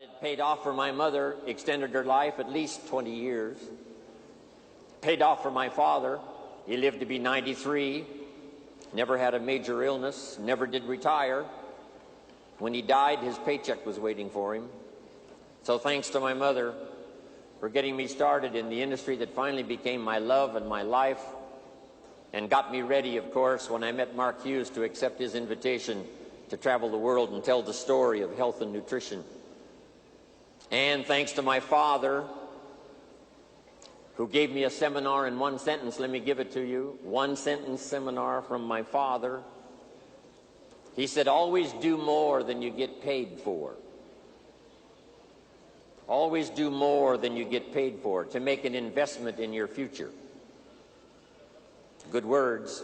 It paid off for my mother, extended her life at least 20 years. Paid off for my father. He lived to be 93, never had a major illness, never did retire. When he died, his paycheck was waiting for him. So thanks to my mother for getting me started in the industry that finally became my love and my life, and got me ready, of course, when I met Mark Hughes to accept his invitation to travel the world and tell the story of health and nutrition. And thanks to my father, who gave me a seminar in one sentence. Let me give it to you. One sentence seminar from my father. He said, always do more than you get paid for. Always do more than you get paid for, to make an investment in your future. Good words.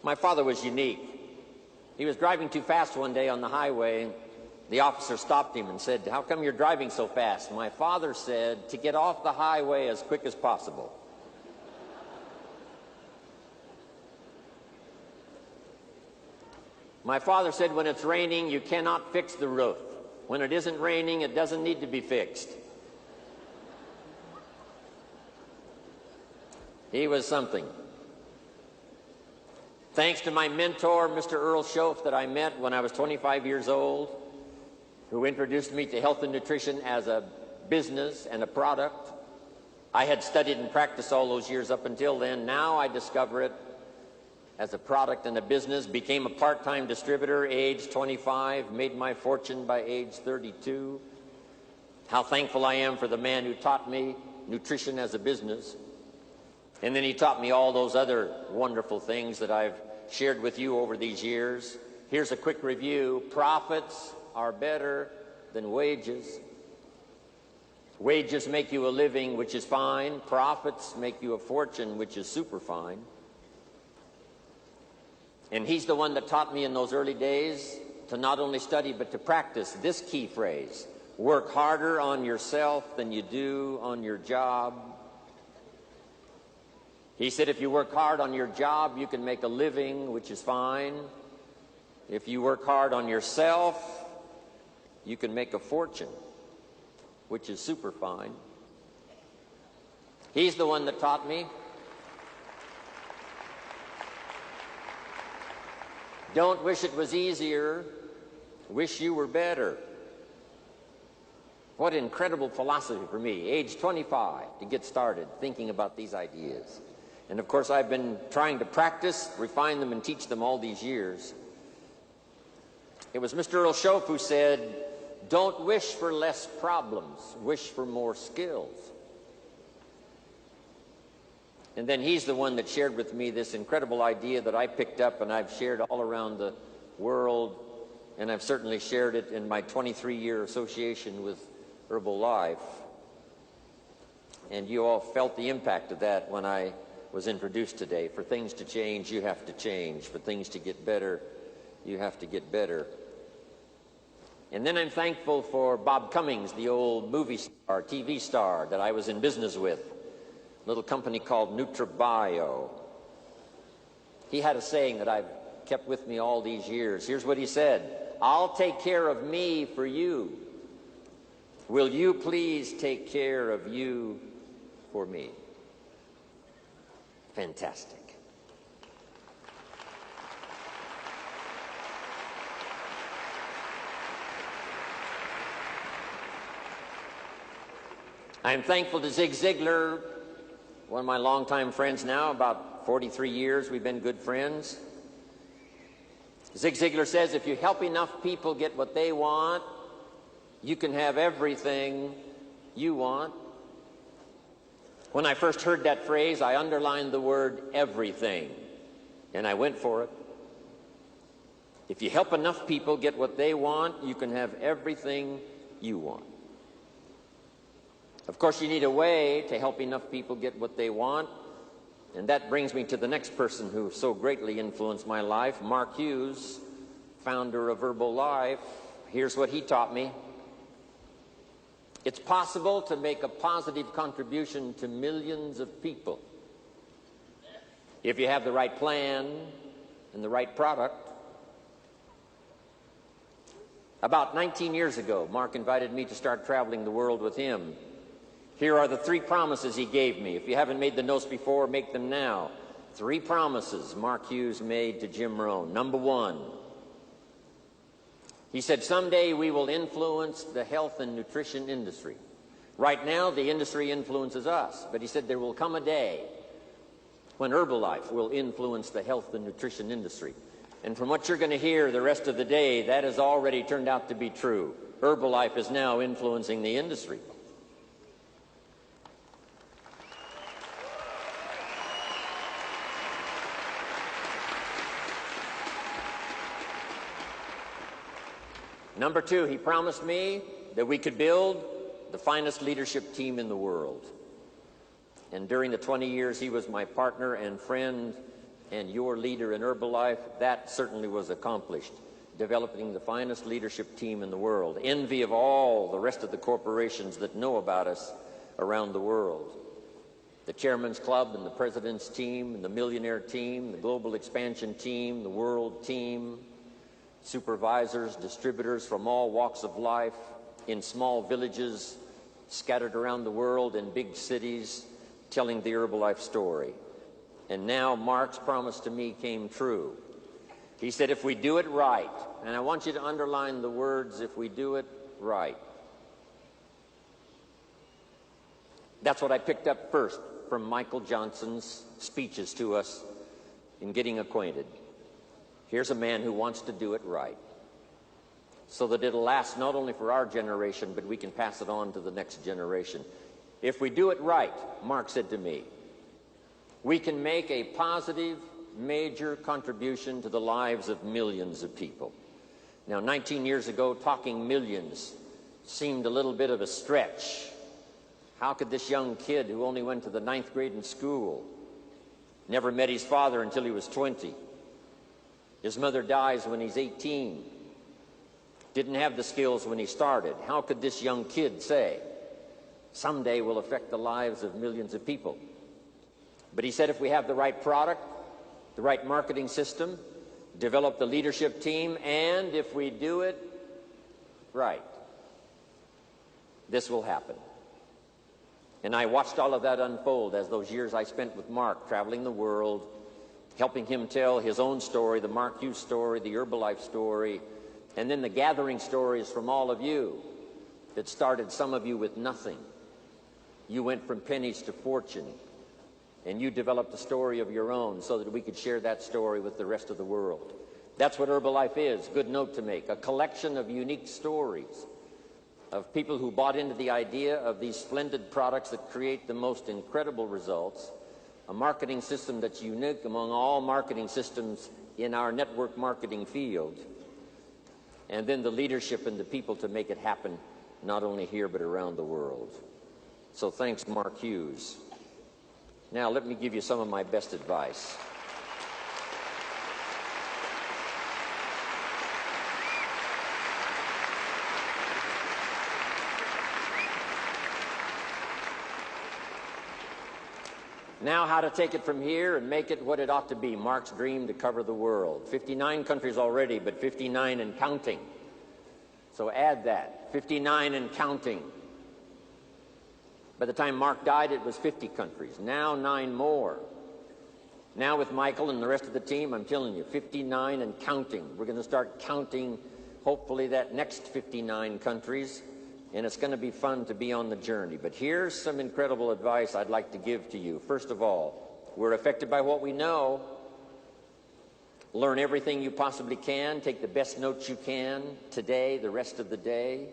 My father was unique. He was driving too fast one day on the highway. The officer stopped him and said, how come you're driving so fast? My father said, to get off the highway as quick as possible. My father said, when it's raining, you cannot fix the roof. When it isn't raining, it doesn't need to be fixed. He was something. Thanks to my mentor, Mr. Earl Schoaf, that I met when I was 25 years old, who introduced me to health and nutrition as a business and a product. I had studied and practiced all those years up until then. Now I discover it as a product and a business. Became a part-time distributor, age 25, made my fortune by age 32. How thankful I am for the man who taught me nutrition as a business. And then he taught me all those other wonderful things that I've shared with you over these years. Here's a quick review. Profits are better than wages. Wages make you a living, which is fine. Profits make you a fortune, which is super fine. And he's the one that taught me in those early days to not only study but to practice this key phrase: work harder on yourself than you do on your job. He said if you work hard on your job, you can make a living, which is fine. If you work hard on yourself, you can make a fortune, which is super fine. He's the one that taught me. Don't wish it was easier, wish you were better. What incredible philosophy for me, age 25, to get started thinking about these ideas. And of course, I've been trying to practice, refine them, and teach them all these years. It was Mr. Earl Schoaf who said, don't wish for less problems, wish for more skills. And then he's the one that shared with me this incredible idea that I picked up and I've shared all around the world, and I've certainly shared it in my 23-year association with Herbalife. And you all felt the impact of that when I was introduced today. For things to change, you have to change. For things to get better, you have to get better. And then I'm thankful for Bob Cummings, the old movie star, TV star that I was in business with, a little company called NutriBio. He had a saying that I've kept with me all these years. Here's what he said: I'll take care of me for you. Will you please take care of you for me? Fantastic. I'm thankful to Zig Ziglar, one of my longtime friends now, about 43 years we've been good friends. Zig Ziglar says, if you help enough people get what they want, you can have everything you want. When I first heard that phrase, I underlined the word everything, and I went for it. If you help enough people get what they want, you can have everything you want. Of course, you need a way to help enough people get what they want, and that brings me to the next person who so greatly influenced my life, Mark Hughes, founder of Herbalife. Here's what he taught me. It's possible to make a positive contribution to millions of people if you have the right plan and the right product. About 19 years ago, Mark invited me to start traveling the world with him. Here are the 3 promises he gave me. If you haven't made the notes before, make them now. 3 promises Mark Hughes made to Jim Rohn. Number 1, he said, someday we will influence the health and nutrition industry. Right now, the industry influences us, but he said there will come a day when Herbalife will influence the health and nutrition industry. And from what you're going to hear the rest of the day, that has already turned out to be true. Herbalife is now influencing the industry. Number 2, he promised me that we could build the finest leadership team in the world. And during the 20 years he was my partner and friend and your leader in Herbalife, that certainly was accomplished, developing the finest leadership team in the world, envy of all the rest of the corporations that know about us around the world. The Chairman's Club and the President's team and the Millionaire team, the Global Expansion team, the World team, supervisors, distributors from all walks of life, in small villages scattered around the world, in big cities, telling the Herbalife story. And now Mark's promise to me came true. He said, if we do it right, and I want you to underline the words, if we do it right. That's what I picked up first from Michael Johnson's speeches to us in getting acquainted. Here's a man who wants to do it right, so that it'll last not only for our generation, but we can pass it on to the next generation. If we do it right, Mark said to me, we can make a positive, major contribution to the lives of millions of people. Now, 19 years ago, talking millions seemed a little bit of a stretch. How could this young kid who only went to the 9th grade in school, never met his father until he was 20, his mother dies when he's 18, didn't have the skills when he started, how could this young kid say, someday we'll affect the lives of millions of people? But he said if we have the right product, the right marketing system, develop the leadership team, and if we do it right, this will happen. And I watched all of that unfold as those years I spent with Mark, traveling the world, helping him tell his own story, the Mark Hughes story, the Herbalife story, and then the gathering stories from all of you that started, some of you with nothing. You went from pennies to fortune, and you developed a story of your own so that we could share that story with the rest of the world. That's what Herbalife is, good note to make, a collection of unique stories of people who bought into the idea of these splendid products that create the most incredible results, a marketing system that's unique among all marketing systems in our network marketing field, and then the leadership and the people to make it happen, not only here but around the world. So thanks, Mark Hughes. Now let me give you some of my best advice. Now how to take it from here and make it what it ought to be. Mark's dream to cover the world. 59 countries already, but 59 and counting. So add that, 59 and counting. By the time Mark died, it was 50 countries. Now 9 more. Now with Michael and the rest of the team, I'm telling you, 59 and counting. We're going to start counting, hopefully, that next 59 countries. And it's going to be fun to be on the journey. But here's some incredible advice I'd like to give to you. First of all, we're affected by what we know. Learn everything you possibly can. Take the best notes you can today, the rest of the day.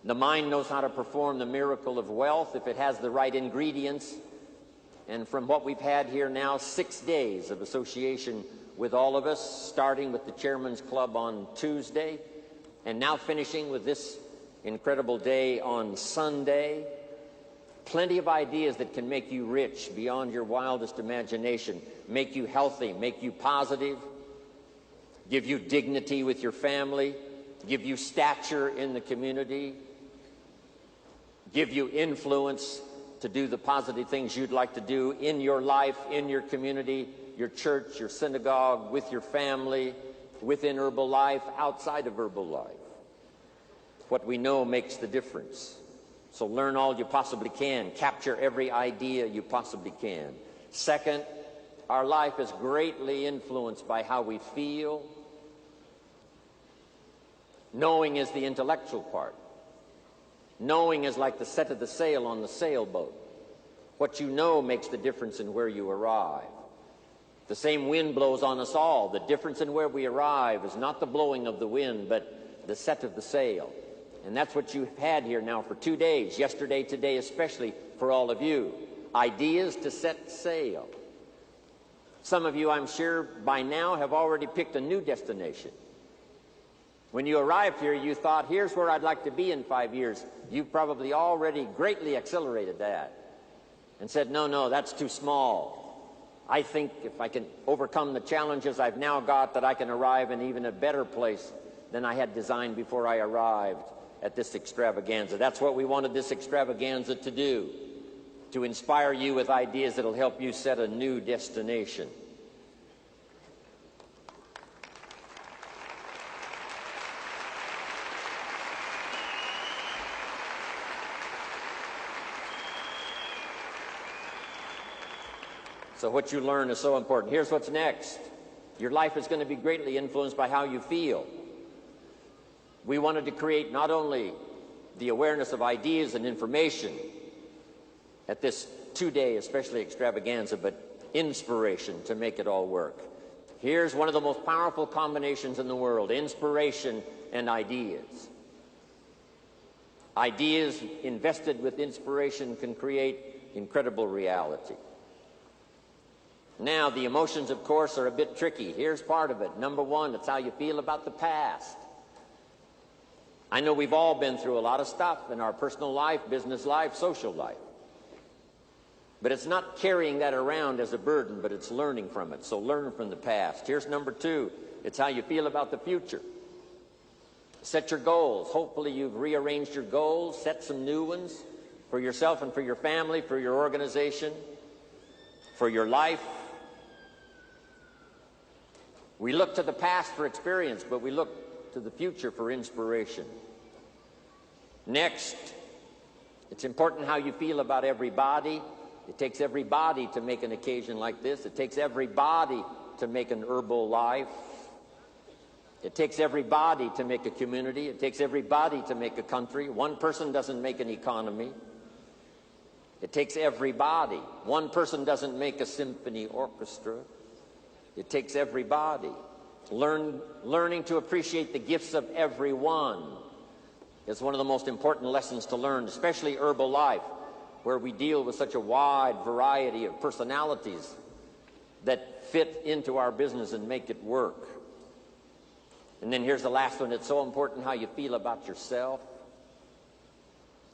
The mind knows how to perform the miracle of wealth if it has the right ingredients. And from what we've had here now, 6 days of association with all of us, starting with the Chairman's Club on Tuesday, and now finishing with this incredible day on Sunday. Plenty of ideas that can make you rich beyond your wildest imagination, make you healthy, make you positive, give you dignity with your family, give you stature in the community, give you influence to do the positive things you'd like to do in your life, in your community, your church, your synagogue, with your family, within Herbalife, outside of Herbalife. What we know makes the difference. So learn all you possibly can. Capture every idea you possibly can. Second, our life is greatly influenced by how we feel. Knowing is the intellectual part. Knowing is like the set of the sail on the sailboat. What you know makes the difference in where you arrive. The same wind blows on us all. The difference in where we arrive is not the blowing of the wind, but the set of the sail. And that's what you've had here now for 2 days, yesterday, today, especially for all of you. Ideas to set sail. Some of you, I'm sure, by now have already picked a new destination. When you arrived here, you thought, here's where I'd like to be in 5 years. You've probably already greatly accelerated that and said, no, that's too small. I think if I can overcome the challenges I've now got, that I can arrive in even a better place than I had designed before I arrived at this extravaganza. That's what we wanted this extravaganza to do, to inspire you with ideas that'll help you set a new destination. So what you learn is so important. Here's what's next. Your life is going to be greatly influenced by how you feel. We wanted to create not only the awareness of ideas and information at this 2-day, especially extravaganza, but inspiration to make it all work. Here's one of the most powerful combinations in the world: inspiration and ideas. Ideas invested with inspiration can create incredible reality. Now, the emotions, of course, are a bit tricky. Here's part of it. Number one, it's how you feel about the past. I know we've all been through a lot of stuff in our personal life, business life, social life. But it's not carrying that around as a burden, but it's learning from it. So learn from the past. Here's number two. It's how you feel about the future. Set your goals. Hopefully you've rearranged your goals, set some new ones for yourself and for your family, for your organization, for your life. We look to the past for experience, but we look to the future for inspiration. Next, it's important how you feel about everybody. It takes everybody to make an occasion like this. It takes everybody to make an Herbalife. It takes everybody to make a community. It takes everybody to make a country. One person doesn't make an economy. It takes everybody. One person doesn't make a symphony orchestra. It takes everybody. Learning to appreciate the gifts of everyone is one of the most important lessons to learn, especially Herbalife, where we deal with such a wide variety of personalities that fit into our business and make it work. And then here's the last one. It's so important how you feel about yourself.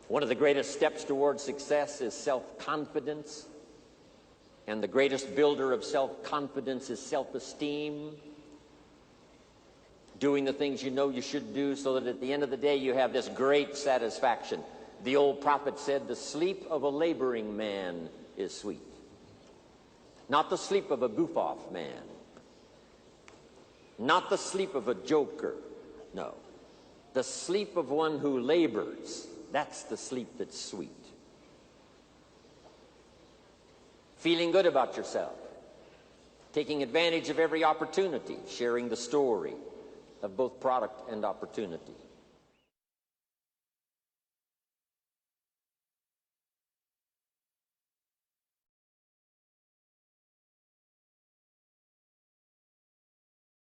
One of the greatest steps towards success is self-confidence. And the greatest builder of self-confidence is self-esteem. Doing the things you know you should do so that at the end of the day you have this great satisfaction. The old prophet said, the sleep of a laboring man is sweet. Not the sleep of a goof-off man. Not the sleep of a joker. No. The sleep of one who labors. That's the sleep that's sweet. Feeling good about yourself. Taking advantage of every opportunity. Sharing the story of both product and opportunity.